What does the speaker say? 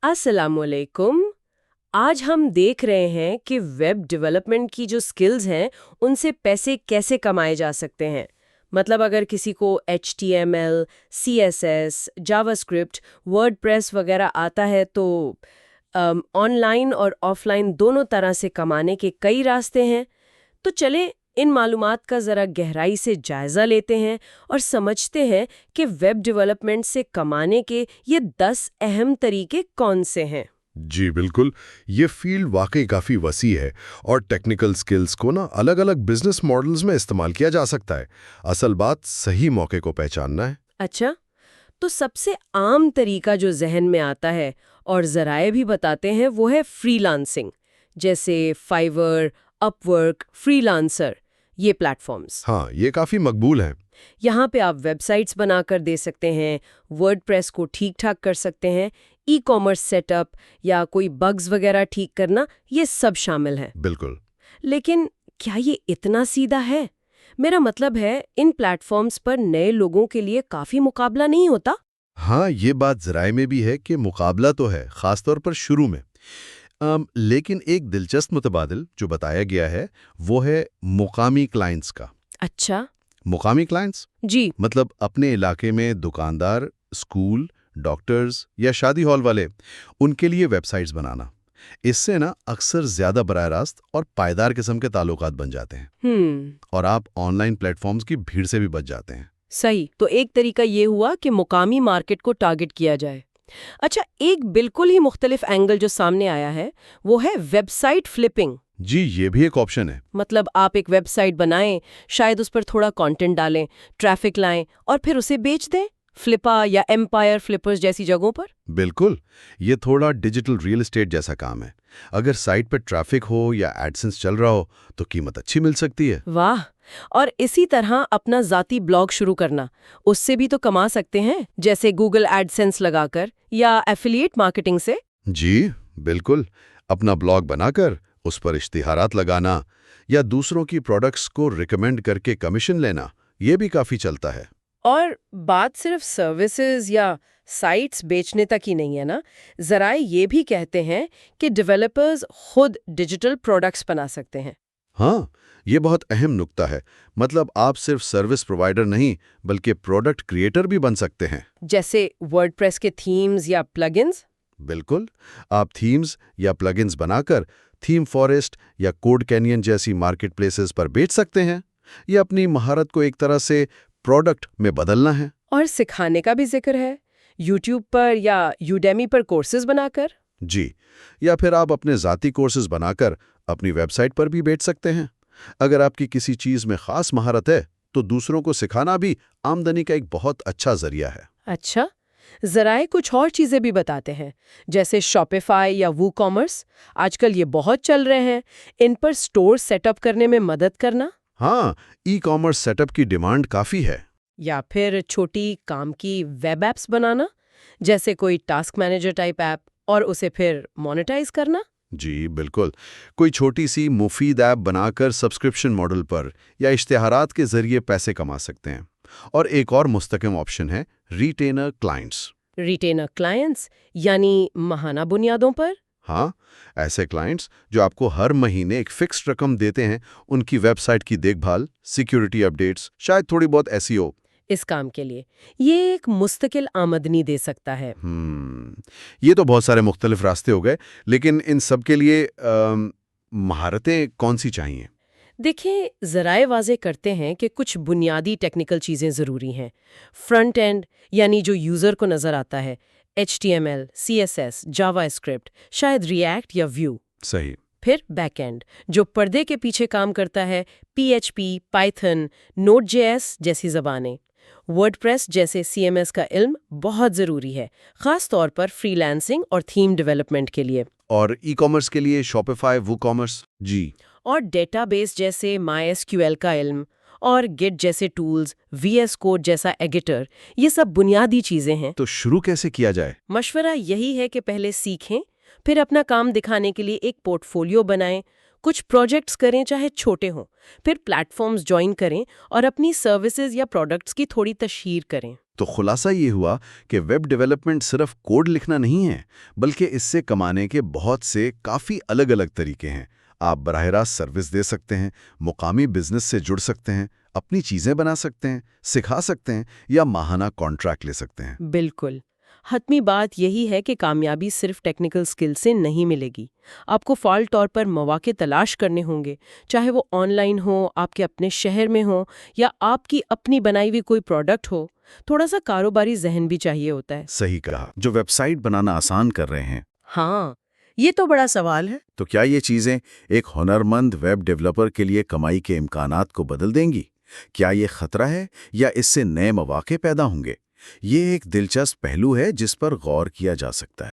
अस्सलाम वालेकुम। आज हम देख रहे हैं कि वेब डेवलपमेंट की जो स्किल्स हैं उनसे पैसे कैसे कमाए जा सकते हैं। मतलब अगर किसी को HTML, CSS, जावास्क्रिप्ट, वर्डप्रेस वगैरह आता है तो ऑनलाइन और ऑफलाइन दोनों तरह से कमाने के कई रास्ते हैं। तो चलें इन मालूमात का ज़रा गहराई से जायज़ा लेते हैं और समझते हैं कि वेब डेवलपमेंट से कमाने के ये 10 अहम तरीके कौन से हैं। जी बिल्कुल। ये फील्ड वाकई काफ़ी वसी है और टेक्निकल स्किल्स को ना अलग अलग बिजनेस मॉडल्स में इस्तेमाल किया जा सकता है। असल बात सही मौके को पहचानना है। अच्छा, तो सबसे आम तरीका जो जहन में आता है और ज़राए भी बताते हैं वो है फ्रीलांसिंग, जैसे फाइवर, अपवर्क, फ्रीलांसर, ये प्लेटफॉर्म्स। हाँ, ये काफ़ी मकबूल है। यहाँ पे आप वेबसाइट्स बनाकर दे सकते हैं, वर्डप्रेस को ठीक ठाक कर सकते हैं, ई कॉमर्स सेटअप या कोई बग्स वगैरह ठीक करना, ये सब शामिल है। बिल्कुल। लेकिन क्या ये इतना सीधा है? मेरा मतलब है इन प्लेटफॉर्म्स पर नए लोगों के लिए काफी मुकाबला नहीं होता? हाँ, ये बात ज़राए में भी है कि मुकाबला तो है, ख़ासतौर पर शुरू में। लेकिन एक दिलचस्प मुतबादिल जो बताया गया है वो है मुकामी क्लाइंट्स का। अच्छा। मुकामी क्लाइंट्स जी। मतलब अपने इलाके में दुकानदार, स्कूल, डॉक्टर्स या शादी हॉल वाले, उनके लिए वेबसाइट्स बनाना। इससे ना अक्सर ज़्यादा बराह रास्त और पायदार किस्म के ताल्लुकात बन जाते हैं और आप ऑनलाइन प्लेटफॉर्म्स की भीड़ से भी बच जाते हैं। सही। तो एक तरीका ये हुआ कि मुकामी मार्केट को टारगेट किया जाए। अच्छा, एक बिल्कुल ही मुख्तलिफ एंगल जो सामने आया है वो है वेबसाइट फ्लिपिंग। जी, ये भी एक ऑप्शन है। मतलब आप एक वेबसाइट बनाएं, शायद उस पर थोड़ा कंटेंट डालें, ट्रैफिक लाएं और फिर उसे बेच दें फ्लिपा या एम्पायर फ्लिपर्स जैसी जगहों पर। बिल्कुल, ये थोड़ा डिजिटल रियल एस्टेट जैसा काम है। अगर साइट पर ट्रैफिक हो या एडसेंस चल रहा हो तो कीमत अच्छी मिल सकती है। वाह। और इसी तरह अपना ज़ाती ब्लॉग शुरू करना, उससे भी तो कमा सकते हैं, जैसे गूगल एडसेंस लगाकर या एफिलिएट मार्केटिंग से। जी बिल्कुल। अपना ब्लॉग बनाकर उस पर इश्तिहारात लगाना या दूसरों की प्रोडक्ट्स को रिकमेंड करके कमीशन लेना, ये भी काफ़ी चलता है। और बात सिर्फ सर्विसेज या साइट्स बेचने तक ही नहीं है ना। ज़राए ये भी कहते हैं कि डेवलपर्स खुद डिजिटल प्रोडक्ट्स बना सकते हैं। हाँ, ये बहुत अहम नुक्ता है। मतलब आप सिर्फ सर्विस प्रोवाइडर नहीं बल्कि प्रोडक्ट क्रिएटर भी बन सकते हैं। जैसे वर्डप्रेस के थीम्स या प्लगइन्स। बिल्कुल। आप थीम्स या प्लगइन्स बनाकर थीम फॉरेस्ट या कोड कैनियन जैसी मार्केट प्लेसेस पर बेच सकते हैं। ये अपनी महारत को एक तरह से प्रोडक्ट में बदलना है। और सिखाने का भी जिक्र है, यूट्यूब पर या यूडेमी पर कोर्सेज बनाकर। जी, या फिर आप अपने ज़ाती कोर्सेज बनाकर अपनी वेबसाइट पर भी बेच सकते हैं। अगर आपकी किसी चीज़ में ख़ास महारत है तो दूसरों को सिखाना भी आमदनी का एक बहुत अच्छा जरिया है। अच्छा, ज़राए कुछ और चीज़ें भी बताते हैं, जैसे शॉपिफाई या वू कॉमर्स। आजकल ये बहुत चल रहे हैं। इन पर स्टोर सेटअप करने में मदद करना, हाँ, ई कॉमर्स सेटअप की डिमांड काफ़ी है। या फिर छोटी काम की वेब एप्स बनाना, जैसे कोई टास्क मैनेजर टाइप ऐप, और उसे फिर मोनेटाइज करना। जी बिल्कुल। कोई छोटी सी मुफीद ऐप बनाकर सब्सक्रिप्शन मॉडल पर या इश्तिहारात के जरिए पैसे कमा सकते हैं। और एक और मुस्तकिम ऑप्शन है रिटेनर क्लाइंट्स। रिटेनर क्लाइंट्स यानी माहाना बुनियादों पर। हाँ, ऐसे क्लाइंट्स जो आपको हर महीने एक फिक्स्ड रकम देते हैं, उनकी वेबसाइट की देखभाल, सिक्योरिटी अपडेट्स, शायद थोड़ी बहुत एसईओ। इस काम के लिए ये एक मुस्तकिल आमदनी दे सकता है। ये तो बहुत सारे मुख्तलिफ रास्ते हो गए, लेकिन इन सब के लिए महारतें कौन सी चाहिए? देखिए, ज़राए वाज़े करते हैं कि कुछ बुनियादी टेक्निकल चीज़ें ज़रूरी हैं। फ्रंट एंड यानी जो यूज़र को नज़र आता है, HTML, CSS, जावास्क्रिप्ट, शायद रिएक्ट या व्यू। सही। फिर बैक एंड जो पर्दे के पीछे काम करता है, PHP, पाइथन, Node.js जैसी ज़बानें। वर्डप्रेस जैसे CMS का इल्म बहुत ज़रूरी है, ख़ास तौर पर फ्रीलांसिंग और थीम डेवलपमेंट के लिए। और ई कॉमर्स के लिए शॉपिफाई, वूकॉमर्स। जी। और डेटाबेस जैसे MySQL का इल्म और गिट जैसे टूल्स, VS कोड जैसा एडिटर, ये सब बुनियादी चीज़ें हैं। तो शुरू कैसे किया जाए? मशवरा यही है कि पहले सीखें, फिर अपना काम दिखाने के लिए एक पोर्टफोलियो बनाएं, कुछ प्रोजेक्ट्स करें चाहे छोटे हों, फिर प्लेटफॉर्म्स ज्वाइन करें और अपनी सर्विसेज या प्रोडक्ट्स की थोड़ी तशहीर करें। تو خلاصہ یہ ہوا کہ ویب ڈیولپمنٹ صرف کوڈ لکھنا نہیں ہے، بلکہ اس سے کمانے کے بہت سے کافی الگ الگ طریقے ہیں۔ آپ براہ راست سروس دے سکتے ہیں، مقامی بزنس سے جڑ سکتے ہیں، اپنی چیزیں بنا سکتے ہیں، سکھا سکتے ہیں، یا ماہانہ کانٹریکٹ لے سکتے ہیں۔ بالکل، حتمی بات یہی ہے کہ کامیابی صرف ٹیکنیکل سکل سے نہیں ملے گی۔ آپ کو فعال طور پر مواقع تلاش کرنے ہوں گے، چاہے وہ آن لائن ہو، آپ کے اپنے شہر میں ہو، یا آپ کی اپنی بنائی ہوئی کوئی پروڈکٹ ہو۔ تھوڑا سا کاروباری ذہن بھی چاہیے ہوتا ہے۔ صحیح کہا، جو ویب سائٹ بنانا آسان کر رہے ہیں۔ ہاں، یہ تو بڑا سوال ہے۔ تو کیا یہ چیزیں ایک ہنرمند ویب ڈیولپر کے لیے کمائی کے امکانات کو بدل دیں گی؟ کیا یہ خطرہ ہے یا اس سے نئے مواقع پیدا ہوں گے؟ یہ ایک دلچسپ پہلو ہے جس پر غور کیا جا سکتا ہے۔